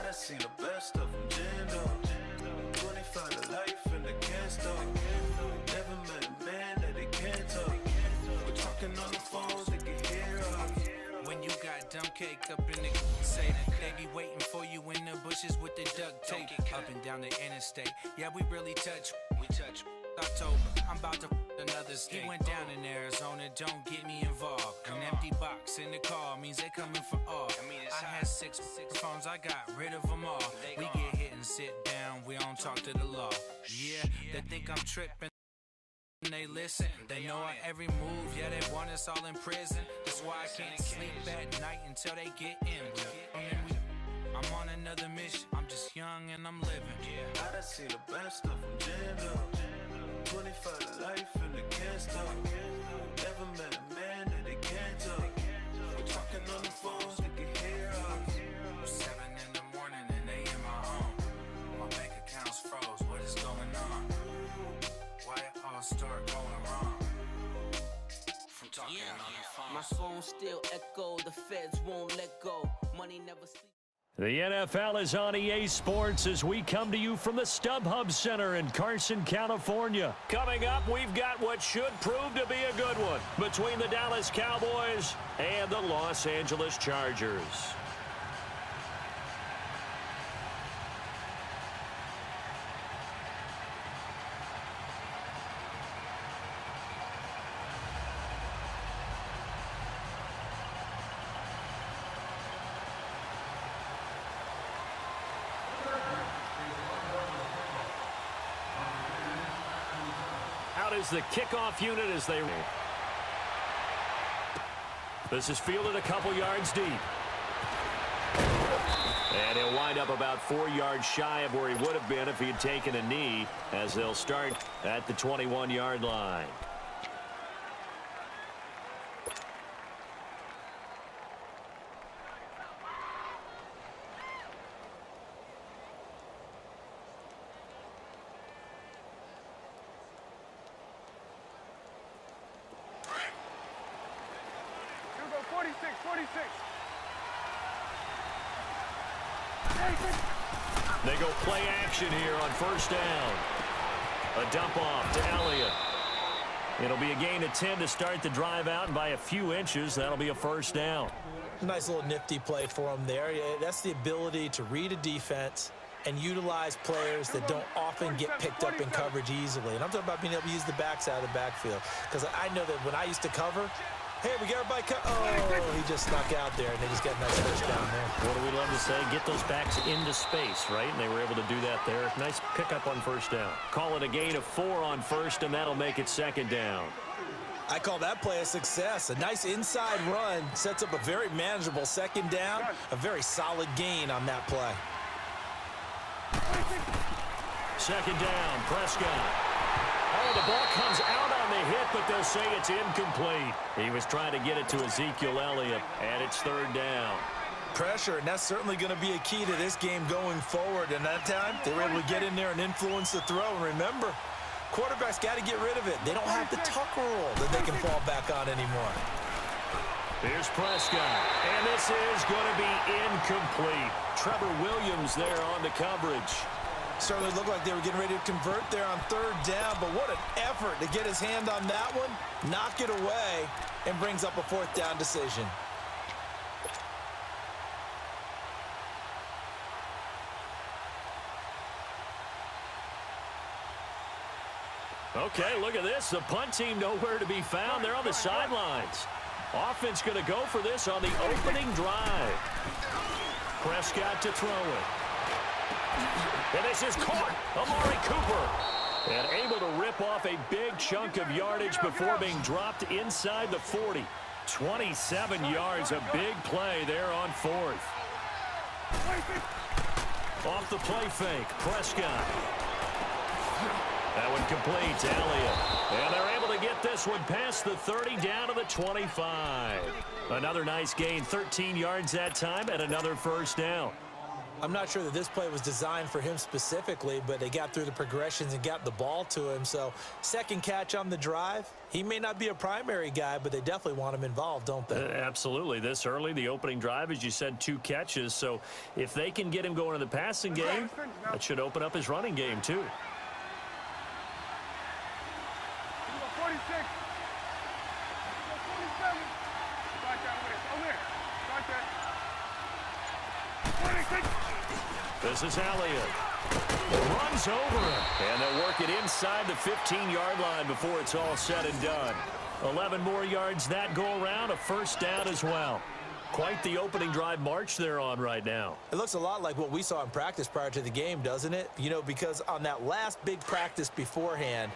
Speaker 9: I seen the best of them jammed up. 25 to life and they can't stop. Never met a man that they can't talk. We're talking on the phones, they can hear us.
Speaker 4: When you got dumb cake up in the say that they be waiting for you in the bushes with the duct tape up and down the interstate. Yeah, we really touch. We touch. October, I'm about to another state. He went down in Arizona, don't get me involved. An empty box in the car means they coming for all. I had six phones, I got rid of them all. We get hit and sit down, we don't talk to the law. Yeah, they think I'm tripping. They listen, they know our every move. Yeah, they want us all in prison. That's why I can't sleep at night until they get in. I'm on another mission, I'm just young and I'm living.
Speaker 9: I done seen the best of them jammed up. 25 to life and they can't stop. Never met a man that they can't talk. We're talking on the phones, they can hear us.
Speaker 4: 7 in the morning and they in my home. My bank account's froze, what is going on? Why it all start going wrong? From talking on the phone.
Speaker 1: My phone still echo, the feds won't let go. Money never sleeps.
Speaker 3: The NFL is on EA Sports as we come to you from the StubHub Center in Carson, California. Coming up, we've got what should prove to be a good one between the Dallas Cowboys and the Los Angeles Chargers. Is the kickoff unit as they roll. This is fielded a couple yards deep. And he'll wind up about 4 yards shy of where he would have been if he had taken a knee, as they'll start at the 21-yard line. They go play action here on first down. A dump off to Elliott. It'll be a gain of 10 to start the drive out, and by a few inches, that'll be a first down.
Speaker 6: Nice little nifty play for him there. That's the ability to read a defense and utilize players that don't often get picked up in coverage easily. And I'm talking about being able to use the backs out of the backfield. Because I know that when I used to cover, hey, we got everybody oh, he just snuck out there, and they just got a nice first down there.
Speaker 3: What do we love to say? Get those backs into space, right? And they were able to do that there. Nice pickup on first down. Call it a gain of 4 on first, and that'll make it second down.
Speaker 6: I call that play a success. A nice inside run sets up a very manageable second down. A very solid gain on that play.
Speaker 3: Second down, Prescott. Oh, the ball comes out on the hit, but they'll say it's incomplete. He was trying to get it to Ezekiel Elliott, and it's third down.
Speaker 6: Pressure, and that's certainly going to be a key to this game going forward. And that time, they were able to get in there and influence the throw. And remember, quarterbacks got to get rid of it. They don't have the tuck rule that they can fall back on anymore.
Speaker 3: Here's Prescott, and this is going to be incomplete. Trevor Williams there on the coverage.
Speaker 6: Certainly looked like they were getting ready to convert there on third down, but what an effort to get his hand on that one, knock it away, and brings up a fourth down decision.
Speaker 3: Okay, look at this. The punt team nowhere to be found. They're on the sidelines. Offense going to go for this on the opening drive. Prescott to throw it. And this is caught. Amari Cooper. And able to rip off a big chunk of yardage before being dropped inside the 40. 27 yards, a big play there on fourth. Off the play fake, Prescott. That one complete to Elliott. And they're able to get this one past the 30 down to the 25. Another nice gain, 13 yards that time, and another first down.
Speaker 6: I'm not sure that this play was designed for him specifically, but they got through the progressions and got the ball to him. So second catch on the drive. He may not be a primary guy, but they definitely want him involved, don't they?
Speaker 3: Absolutely. This early, the opening drive, as you said, 2 catches. So if they can get him going in the passing game, that should open up his running game too.
Speaker 7: 46. 47. Start that way. Over there. Start that. 46.
Speaker 3: This is Elliott. Runs over him. And they'll work it inside the 15-yard line before it's all said and done. 11 more yards that go around, a first down as well. Quite the opening drive march they're on right now.
Speaker 6: It looks a lot like what we saw in practice prior to the game, doesn't it? You know, because on that last big practice beforehand,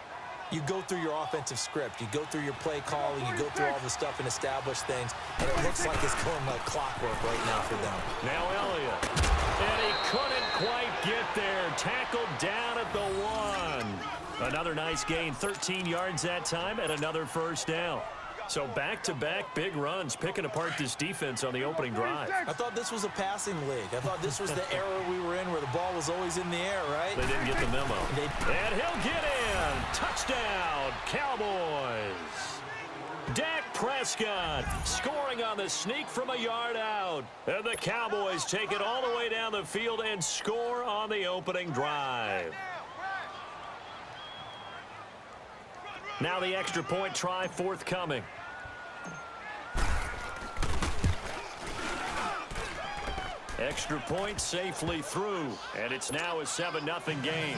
Speaker 6: you go through your offensive script. You go through your play calling. You go through all the stuff and establish things. And it looks like it's going like clockwork right now for them.
Speaker 3: Now Elliott. And he couldn't quite get there. Tackled down at the 1. Another nice gain. 13 yards that time and another first down. So back-to-back big runs, picking apart this defense on the opening drive.
Speaker 6: I thought this was a passing league. I thought this was the era we were in where the ball was always in the air, right?
Speaker 3: They didn't get the memo. And he'll get in. Touchdown, Cowboys. Dak Prescott scoring on the sneak from a yard out. And the Cowboys take it all the way down the field and score on the opening drive. Now the extra point try forthcoming. Extra point safely through, and it's now a 7-0 game.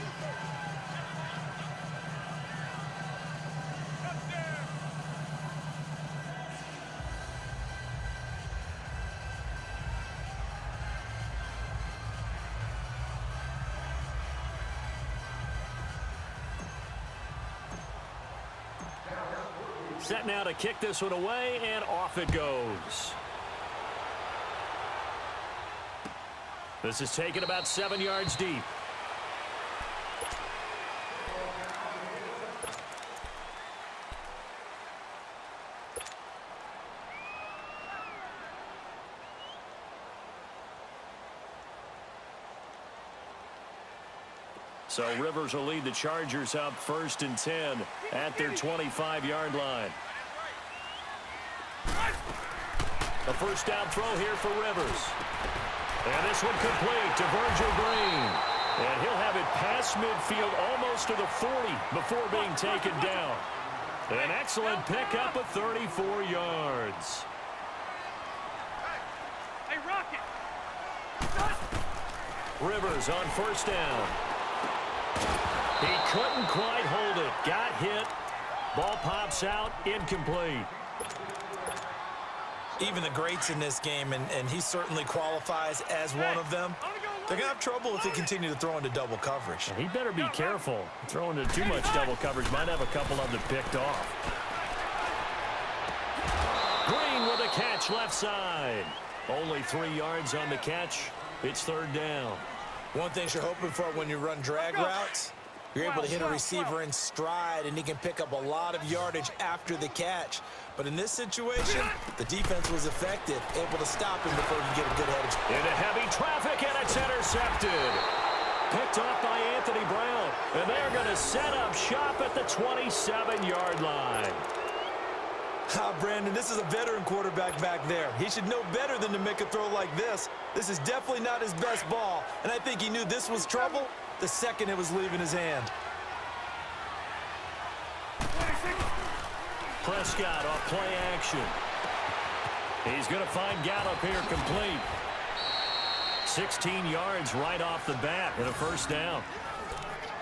Speaker 3: Set now to kick this one away, and off it goes. This is taken about 7 yards deep. So Rivers will lead the Chargers up 1st and 10 at their 25-yard line. A first down throw here for Rivers. And this one complete to Virgil Green. And he'll have it past midfield almost to the 40 before being taken down. An excellent pickup of 34 yards.
Speaker 7: Hey, Rocket!
Speaker 3: Rivers on first down. He couldn't quite hold it. Got hit. Ball pops out. Incomplete.
Speaker 6: Even the greats in this game, and he certainly qualifies as one of them, they're going to have trouble if they continue to throw into double coverage.
Speaker 3: He better be careful. Throwing into too much double coverage might have a couple of them picked off. Green with a catch left side. Only 3 yards on the catch. It's 3rd down.
Speaker 6: One thing you're hoping for when you run drag routes, you're able to hit a receiver in stride, and he can pick up a lot of yardage after the catch. But in this situation, the defense was effective, able to stop him before he could get a good head.
Speaker 3: Into heavy traffic, and it's intercepted. Picked off by Anthony Brown, and they're going to set up shop at the 27-yard line.
Speaker 6: Brandon, this is a veteran quarterback back there. He should know better than to make a throw like this. This is definitely not his best ball, and I think he knew this was trouble the second it was leaving his hand.
Speaker 3: Prescott off play action. He's going to find Gallup here complete. 16 yards right off the bat and a first down.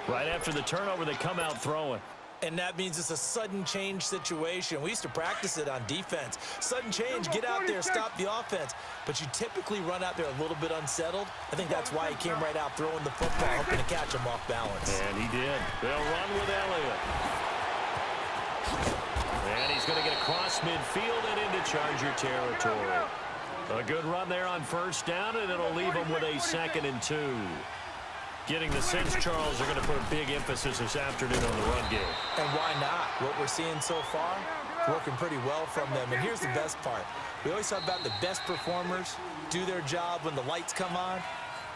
Speaker 3: Right after the turnover, they come out throwing.
Speaker 6: And that means it's a sudden change situation. We used to practice it on defense. Sudden change, get out there, stop the offense. But you typically run out there a little bit unsettled. I think that's why he came right out throwing the football, hoping to catch him off balance.
Speaker 3: And he did. They'll run with Elliott. And he's going to get across midfield and into Charger territory. A good run there on first down, and it'll leave him with a 2nd and 2. Getting the sense Charles are going to put a big emphasis this afternoon on the run game.
Speaker 6: And why not? What we're seeing so far, working pretty well from them. And here's the best part. We always talk about the best performers do their job when the lights come on.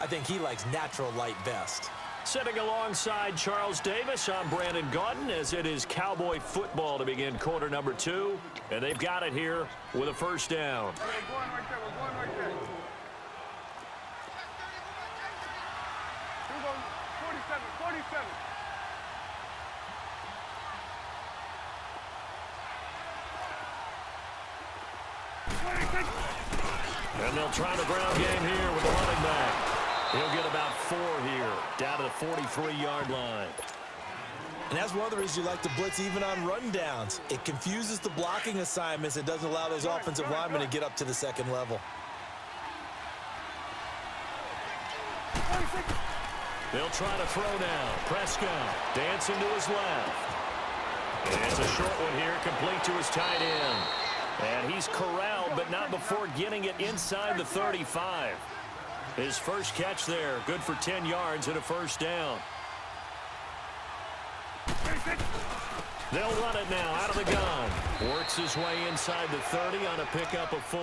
Speaker 6: I think he likes natural light best.
Speaker 3: Sitting alongside Charles Davis, I'm Brandon Gaudin, as it is Cowboy football to begin quarter number 2. And they've got it here with a first down.
Speaker 7: We're going right there. We're going right there. 47.
Speaker 3: And they'll try the ground game here with the running back. He'll get about 4 here, down to the 43-yard line.
Speaker 6: And that's one of the reasons you like to blitz even on rundowns. It confuses the blocking assignments. It doesn't allow those offensive linemen to get up to the 2nd level.
Speaker 3: They'll try to throw now. Prescott dancing to his left. And it's a short one here, complete to his tight end. And he's corralled, but not before getting it inside the 35. His first catch there, good for 10 yards and a first down. They'll run it now out of the gun. Works his way inside the 30 on a pickup of 4.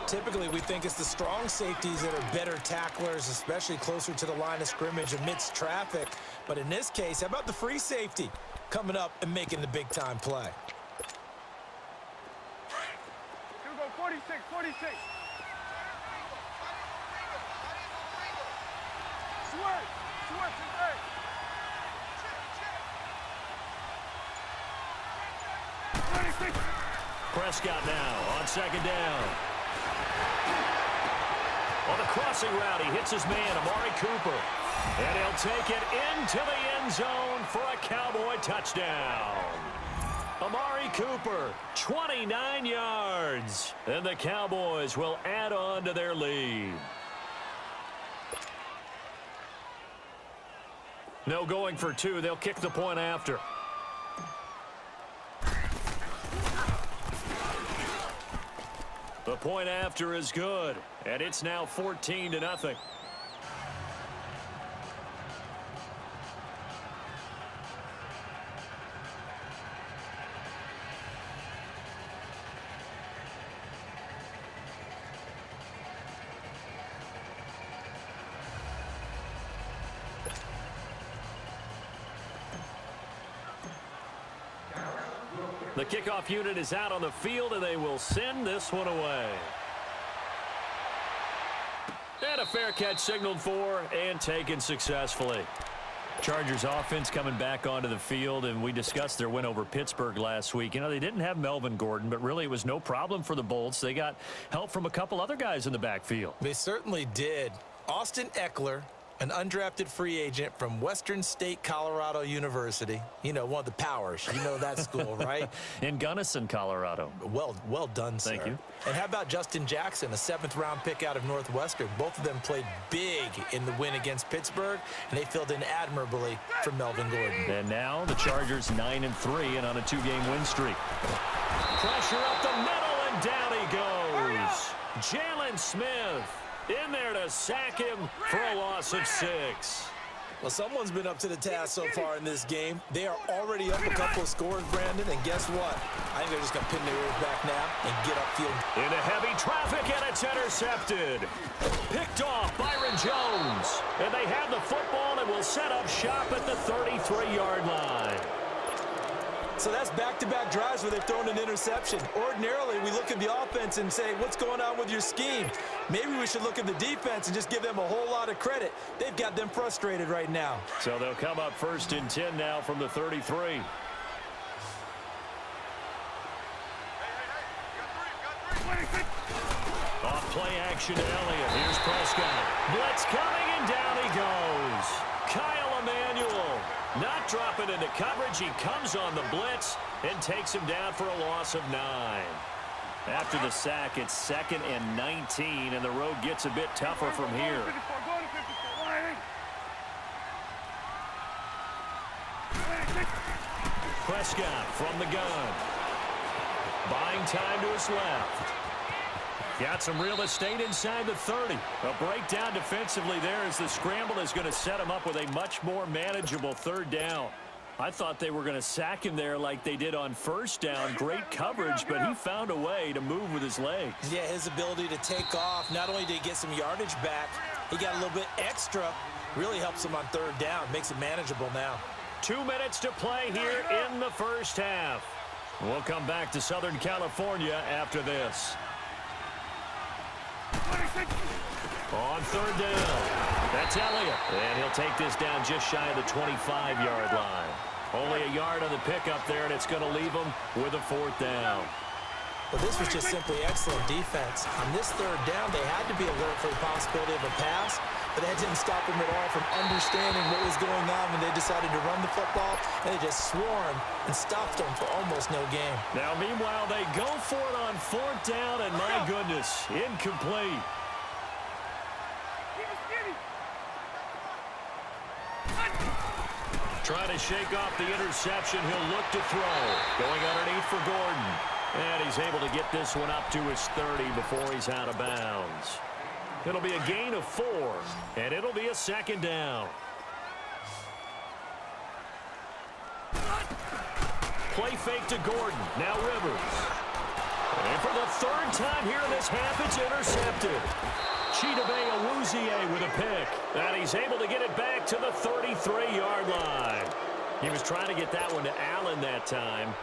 Speaker 6: Typically, we think it's the strong safeties that are better tacklers, especially closer to the line of scrimmage amidst traffic. But in this case, how about the free safety coming up and making the big-time play?
Speaker 7: 46, 46. Switch, hey.
Speaker 3: Prescott now on second down. On the crossing route, he hits his man, Amari Cooper. And he'll take it into the end zone for a Cowboy touchdown. Amari Cooper, 29 yards. And the Cowboys will add on to their lead. No going for two. They'll kick the point after. The point after is good, and it's now 14-0. The kickoff unit is out on the field, and they will send this one away. And a fair catch signaled for and taken successfully. Chargers offense coming back onto the field, and we discussed their win over Pittsburgh last week. You know, they didn't have Melvin Gordon, but really it was no problem for the Bolts. They got help from a couple other guys in the backfield.
Speaker 6: They certainly did. Austin Eckler, an undrafted free agent from Western State Colorado University. You know, one of the powers. You know that school, right?
Speaker 3: In Gunnison, Colorado.
Speaker 6: Well done, sir.
Speaker 3: Thank you.
Speaker 6: And how about Justin Jackson, a 7th-round pick out of Northwestern? Both of them played big in the win against Pittsburgh, and they filled in admirably for Melvin Gordon.
Speaker 3: And now the Chargers 9-3 and on a 2-game win streak. Pressure up the middle, and down he goes. Jalen Smith in there to sack him for a loss of 6.
Speaker 6: Well, someone's been up to the task so far in this game. They are already up a couple of scores, Brandon, and guess what? I think they're just going to pin their ears back now and get upfield.
Speaker 3: Into heavy traffic, and it's intercepted. Picked off Byron Jones. And they have the football and will set up shop at the 33-yard line.
Speaker 6: So that's back-to-back drives where they've thrown an interception. Ordinarily, we look at the offense and say, what's going on with your scheme? Maybe we should look at the defense and just give them a whole lot of credit. They've got them frustrated right now.
Speaker 3: So they'll come up 1st and 10 now from the 33. Off play action to Elliott. Here's Prescott. Blitz coming, and down he goes. Kyle Emanuel not dropping into coverage. He comes on the blitz and takes him down for a loss of 9. After the sack, it's 2nd and 19, and the road gets a bit tougher from here. Prescott from the gun. Buying time to his left. Got some real estate inside the 30. A breakdown defensively there as the scramble is going to set him up with a much more manageable 3rd down. I thought they were going to sack him there like they did on 1st down. Great coverage, but he found a way to move with his legs.
Speaker 6: Yeah, his ability to take off, not only did he get some yardage back, he got a little bit extra. Really helps him on 3rd down, makes it manageable now. 2 minutes to play here in the 1st half. We'll come back to Southern California after this. On 3rd down, that's Elliott. And he'll take this down just shy of the 25-yard line. Only a yard on the pickup there, and it's going to leave him with a 4th down. Well, this was just simply excellent defense. On this 3rd down, they had to be alert for the possibility of a pass, but that didn't stop them at all from understanding what was going on when they decided to run the football, and they just swarmed and stopped them for almost no gain. Now, meanwhile, they go for it on 4th down, and my goodness, incomplete. Trying to shake off the interception. He'll look to throw. Going underneath for Gordon. And he's able to get this one up to his 30 before he's out of bounds. It'll be a gain of 4, and it'll be a 2nd down. Play fake to Gordon. Now Rivers. And for the 3rd time here in this half, it's intercepted. Chidobe Awuzie with a pick. And he's able to get it back to the 33-yard line. He was trying to get that one to Allen that time.